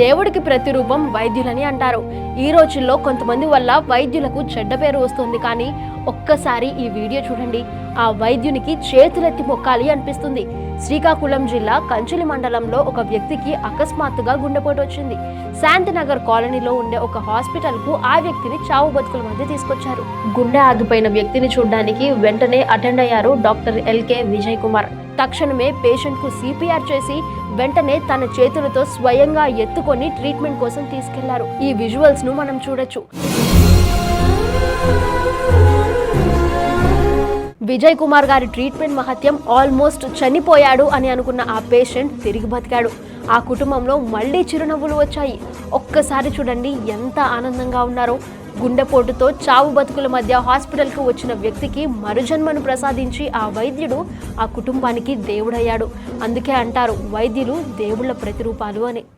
దేవుడికి ప్రతిరూపం వైద్యులని అంటారు. ఈ రోజుల్లో కొంతమంది వల్ల వైద్యులకు చెడ్డ పేరు వస్తుంది. కానీ ఒక్కసారి ఈ వీడియో చూడండి, ఆ వైద్యునికి చేతులెత్తి మొక్కాలి అనిపిస్తుంది. శ్రీకాకుళం జిల్లా కంచిలి మండలంలో ఒక వ్యక్తికి అకస్మాత్తుగా గుండెపోటు వచ్చింది. శాంతినగర్ కాలనీలో ఉండే ఒక హాస్పిటల్ కు ఆ వ్యక్తిని చావు బతుకుల మధ్య తీసుకొచ్చారు. గుండె ఆగిపోయిన వ్యక్తిని చూడడానికి వెంటనే అటెండ్ అయ్యారు డాక్టర్ ఎల్కే విజయ్ కుమార్. తక్షణమే పేషెంట్ కు సిపిఆర్ చేసి వెంటనే తన చేతులతో స్వయంగా ఎత్తుకొని ట్రీట్మెంట్ కోసం తీసుకెళ్లారు. ఈ విజువల్స్ ను మనం చూడొచ్చు. విజయ్ కుమార్ గారి ట్రీట్మెంట్ మహత్యం ఆల్మోస్ట్ చనిపోయాడు అని అనుకున్న ఆ పేషెంట్ తిరిగి బతికాడు. ఆ కుటుంబంలో మళ్లీ చిరునవ్వులు వచ్చాయి. ఒక్కసారి చూడండి ఎంత ఆనందంగా ఉన్నారో. గుండెపోటుతో చావు బతుకుల మధ్య హాస్పిటల్కు వచ్చిన వ్యక్తికి మరుజన్మను ప్రసాదించి ఆ వైద్యుడు ఆ కుటుంబానికి దేవుడయ్యాడు. అందుకే అంటారు వైద్యులు దేవుళ్ళ ప్రతిరూపాలు అని.